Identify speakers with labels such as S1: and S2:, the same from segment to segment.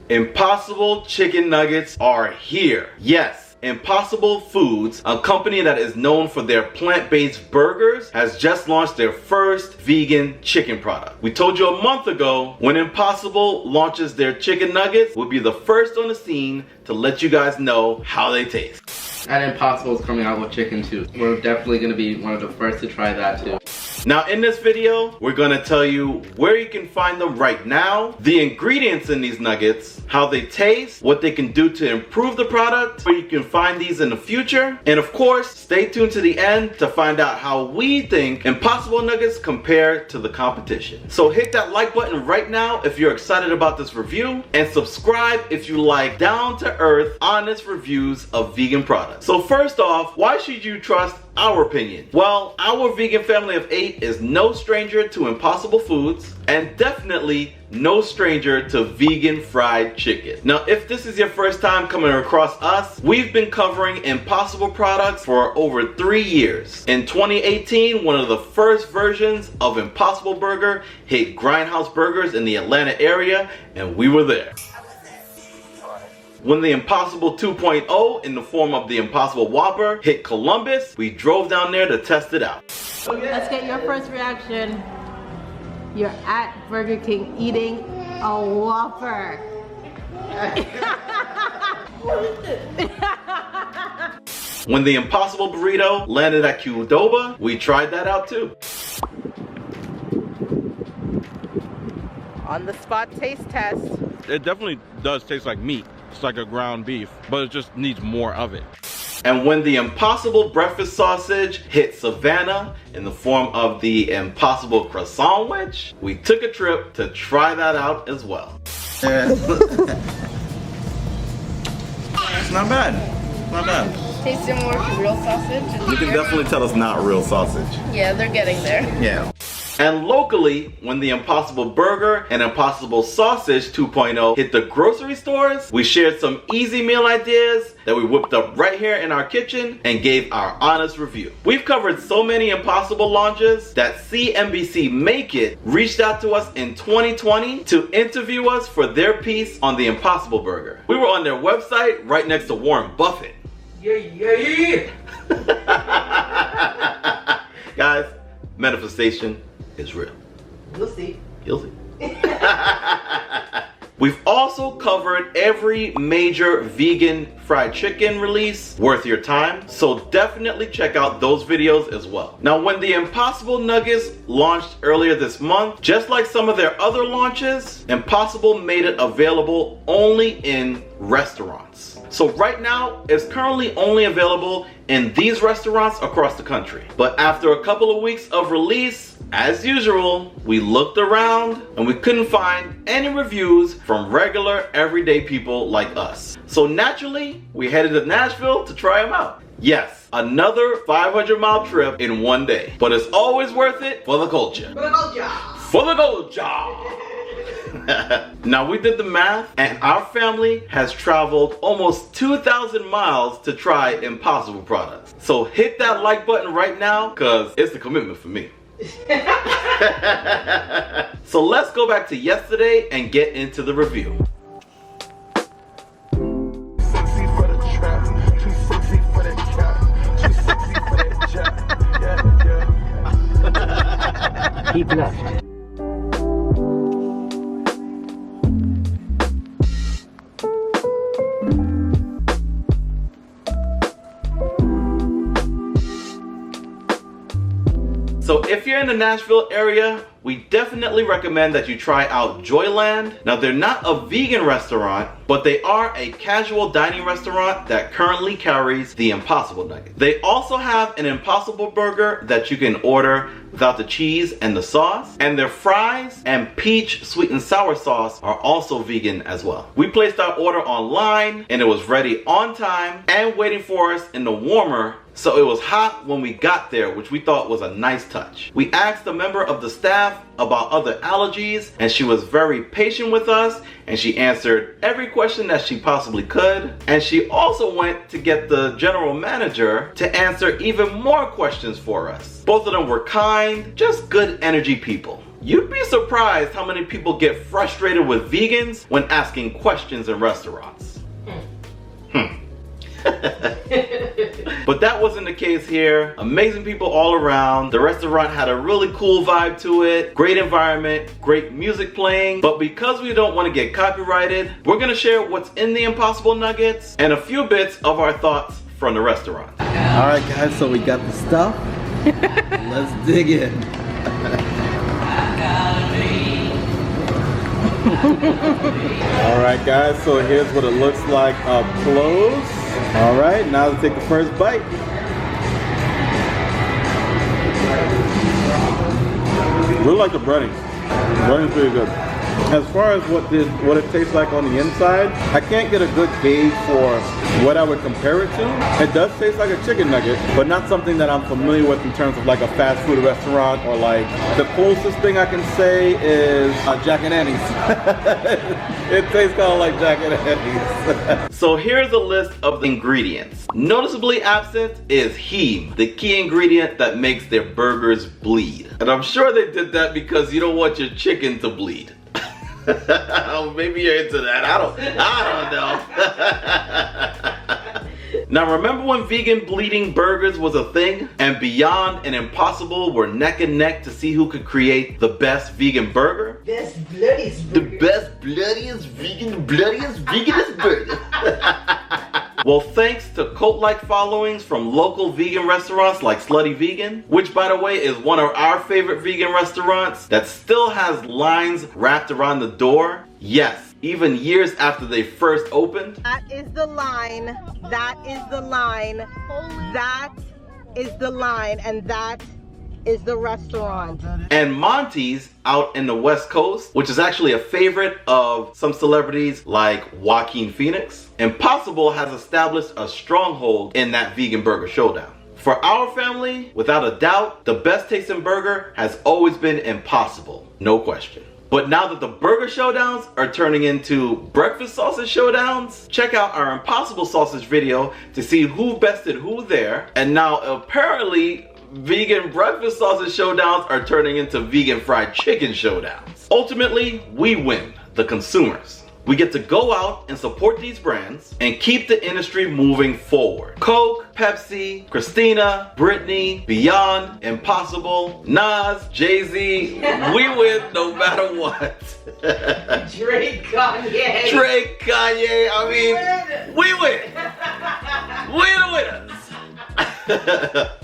S1: Impossible chicken nuggets are here. Yes, Impossible Foods, a company that is known for their plant-based burgers, has just launched their first vegan chicken product. We told you a month ago, when Impossible launches their chicken nuggets, we'll be the first on the scene to let you guys know how they taste.
S2: And Impossible is coming out with chicken too. We're definitely going to be one of the first to try that too.
S1: Now in this video, we're going to tell you where you can find them right now, the ingredients in these nuggets, how they taste, what they can do to improve the product, where you can find these in the future, and of course, stay tuned to the end to find out how we think Impossible Nuggets compare to the competition. So hit that like button right now if you're excited about this review, and subscribe if you like down-to-earth, honest reviews of vegan products. So first off, why should you trust our opinion? Well, our vegan family of 8 is no stranger to Impossible Foods and definitely no stranger to vegan fried chicken. Now, if this is your first time coming across us, we've been covering Impossible products for over 3 years. In 2018, one of the first versions of Impossible Burger hit Grindhouse Burgers in the Atlanta area, and we were there. When the Impossible 2.0 in the form of the Impossible Whopper hit Columbus, we drove down there to test it out.
S3: Let's get your first reaction. You're at Burger King eating a Whopper.
S1: When the Impossible Burrito landed at Qdoba, we tried that out too.
S3: On the spot taste test.
S4: It definitely does taste like meat. It's like a ground beef, but it just needs more of it.
S1: And when the Impossible Breakfast Sausage hit Savannah in the form of the Impossible Croissant Wedge, we took a trip to try that out as well.
S5: It's not bad. Not bad.
S6: Tastes similar to real sausage.
S5: You can definitely tell it's not real sausage.
S6: Yeah, they're getting there.
S5: Yeah.
S1: And locally, when the Impossible Burger and Impossible Sausage 2.0 hit the grocery stores, we shared some easy meal ideas that we whipped up right here in our kitchen and gave our honest review. We've covered so many Impossible launches that CNBC Make It reached out to us in 2020 to interview us for their piece on the Impossible Burger. We were on their website right next to Warren Buffett. Yeah. Guys, manifestation is real.
S3: We'll see.
S1: You'll see. We've also covered every major vegan fried chicken release worth your time, so definitely check out those videos as well. Now, when the Impossible Nuggets launched earlier this month, just like some of their other launches, Impossible made it available only in restaurants. So right now, it's currently only available in these restaurants across the country. But after a couple of weeks of release, as usual, we looked around and we couldn't find any reviews from regular, everyday people like us. So naturally, we headed to Nashville to try them out. Yes, another 500-mile trip in one day. But it's always worth it for the culture.
S3: For the culture.
S1: For the culture. Now we did the math, and our family has traveled almost 2,000 miles to try Impossible products. So hit that like button right now, because it's a commitment for me. So let's go back to yesterday and get into the review.
S7: Keep left.
S1: So if you're in the Nashville area, we definitely recommend that you try out Joyland. Now, they're not a vegan restaurant, but they are a casual dining restaurant that currently carries the Impossible Nugget. They also have an Impossible Burger that you can order without the cheese and the sauce, and their fries and peach sweet and sour sauce are also vegan as well. We placed our order online and it was ready on time and waiting for us in the warmer, so it was hot when we got there, which we thought was a nice touch. We asked a member of the staff about other allergies, and she was very patient with us, and she answered every question that she possibly could. And she also went to get the general manager to answer even more questions for us. Both of them were kind, just good energy people. You'd be surprised how many people get frustrated with vegans when asking questions in restaurants. But that wasn't the case here. Amazing people all around. The restaurant had a really cool vibe to it. Great environment, great music playing. But because we don't want to get copyrighted, we're gonna share what's in the Impossible Nuggets and a few bits of our thoughts from the restaurant.
S5: Alright guys, so we got the stuff. Let's dig in. Alright guys, so here's what it looks like up close. Alright, now let's take the first bite.
S4: Really like the breading. Breading's pretty good. As far as what it tastes like on the inside, I can't get a good gauge for what I would compare it to. It does taste like a chicken nugget, but not something that I'm familiar with in terms of like a fast food restaurant, or like the closest thing I can say is Jack and Annie's. It tastes kind of like Jack and Annie's.
S1: So here's a list of the ingredients. Noticeably absent is heme, the key ingredient that makes their burgers bleed. And I'm sure they did that because you don't want your chicken to bleed. Maybe you're into that. I don't know. Now remember when vegan bleeding burgers was a thing, and Beyond and Impossible were neck and neck to see who could create the best vegan burger?
S7: Best bloodiest burger.
S1: The best bloodiest veganest burger. Well, thanks to cult-like followings from local vegan restaurants like Slutty Vegan, which by the way is one of our favorite vegan restaurants that still has lines wrapped around the door. Yes, even years after they first opened.
S3: That is the line. That is the line. That is the line. And that is the restaurant.
S1: And Monty's out in the West Coast, which is actually a favorite of some celebrities like Joaquin Phoenix. Impossible has established a stronghold in that vegan burger showdown. For our family, without a doubt, the best tasting burger has always been Impossible, no question. But now that the burger showdowns are turning into breakfast sausage showdowns, check out our Impossible sausage video to see who bested who there. And now apparently, vegan breakfast sausage showdowns are turning into vegan fried chicken showdowns. Ultimately, we win, the consumers. We get to go out and support these brands and keep the industry moving forward. Coke, Pepsi, Christina, Britney, Beyond, Impossible, Nas, Jay-Z, we win no matter what.
S7: Drake, Kanye.
S1: Drake, Kanye, I mean, we win. We're the winners.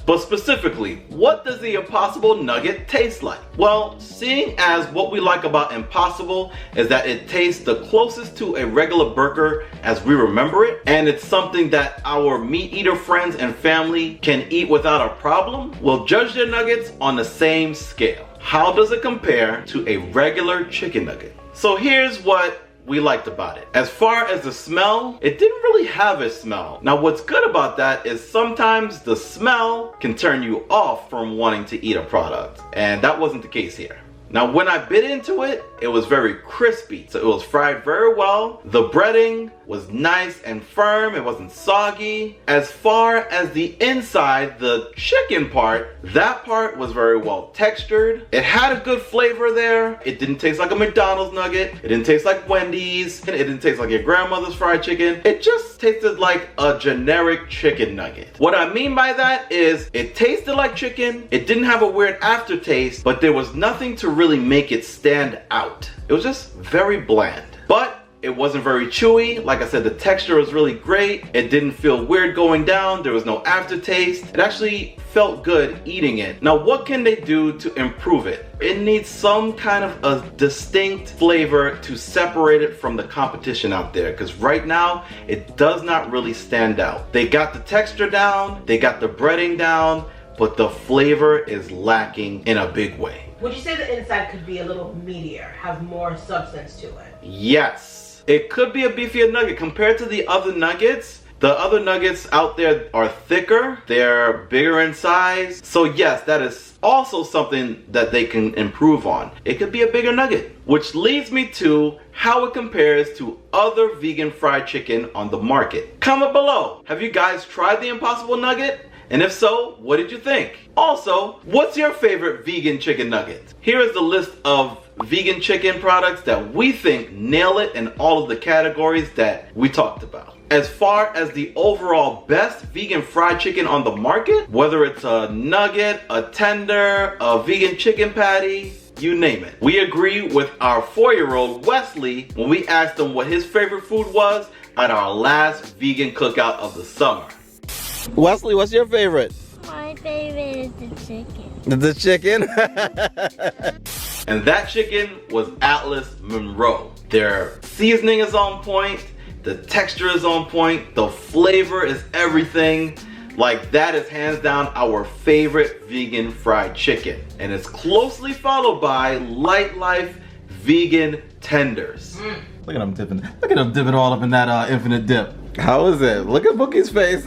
S1: But specifically, what does the Impossible Nugget taste like? Well, seeing as what we like about Impossible is that it tastes the closest to a regular burger as we remember it, and it's something that our meat eater friends and family can eat without a problem, we'll judge their nuggets on the same scale. How does it compare to a regular chicken nugget? So here's what we liked about it. As far as the smell, it didn't really have a smell. Now what's good about that is sometimes the smell can turn you off from wanting to eat a product, and that wasn't the case here. Now when I bit into it, it was very crispy. So it was fried very well. The breading was nice and firm. It wasn't soggy. As far as the inside, the chicken part, that part was very well textured. It had a good flavor there. It didn't taste like a McDonald's nugget. It didn't taste like Wendy's. It didn't taste like your grandmother's fried chicken. It just tasted like a generic chicken nugget. What I mean by that is it tasted like chicken. It didn't have a weird aftertaste, but there was nothing to really make it stand out. It was just very bland. But it wasn't very chewy. Like I said, the texture was really great. It didn't feel weird going down. There was no aftertaste. It actually felt good eating it. Now, what can they do to improve it? It needs some kind of a distinct flavor to separate it from the competition out there, because right now, it does not really stand out. They got the texture down, they got the breading down, but the flavor is lacking in a big way.
S7: Would you say the inside could be a little meatier, have more substance to it?
S1: Yes. It could be a beefier nugget compared to the other nuggets. The other nuggets out there are thicker, they're bigger in size. So yes, that is also something that they can improve on. It could be a bigger nugget, which leads me to how it compares to other vegan fried chicken on the market. Comment below. Have you guys tried the Impossible Nugget? And if so, what did you think? Also, what's your favorite vegan chicken nugget? Here is the list of vegan chicken products that we think nail it in all of the categories that we talked about. As far as the overall best vegan fried chicken on the market, whether it's a nugget, a tender, a vegan chicken patty, you name it. We agree with our 4-year-old Wesley when we asked him what his favorite food was at our last vegan cookout of the summer. Wesley, what's your favorite?
S8: My favorite is the chicken.
S1: The chicken? And that chicken was Atlas Monroe. Their seasoning is on point, the texture is on point, the flavor is everything. Like, that is hands down our favorite vegan fried chicken. And it's closely followed by Light Life vegan tenders. Look at him dipping. Look at him dipping all up in that infinite dip. How is it? Look at Bookie's face.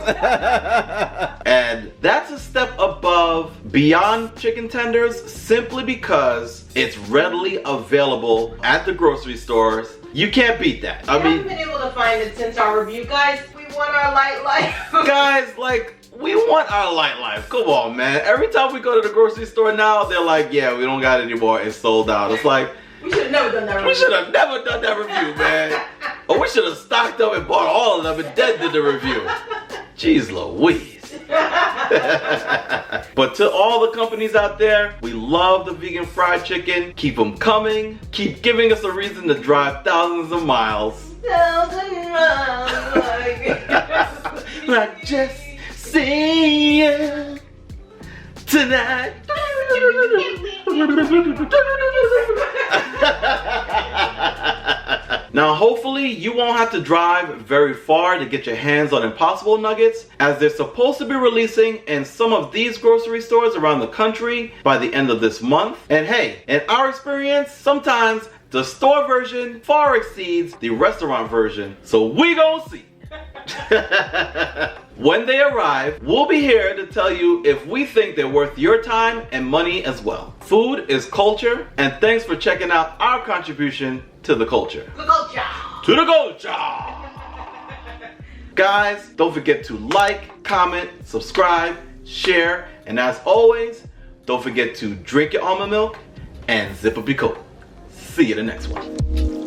S1: And that's a step above beyond chicken tenders simply because it's readily available at the grocery stores. You can't beat that.
S7: I haven't been able to find it since our review, guys. We want our Light Life.
S1: Guys, like, we want our Light Life. Come on, man. Every time we go to the grocery store now, they're like, yeah, we don't got it anymore. It's sold out. It's like,
S7: we should have never done that review.
S1: We should have never done that review, man. Or we should have stocked up and bought all of them and then did the review. Jeez Louise. But to all the companies out there, we love the vegan fried chicken. Keep them coming. Keep giving us a reason to drive thousands of miles. Like just see you tonight. Now hopefully you won't have to drive very far to get your hands on Impossible Nuggets, as they're supposed to be releasing in some of these grocery stores around the country by the end of this month. And hey, in our experience, sometimes the store version far exceeds the restaurant version, so we gon' see. When they arrive, we'll be here to tell you if we think they're worth your time and money as well. Food is culture, and thanks for checking out our contribution to the culture.
S7: The culture.
S1: To the culture! Guys, don't forget to like, comment, subscribe, share, and as always, don't forget to drink your almond milk and zip up your coat. See you in the next one.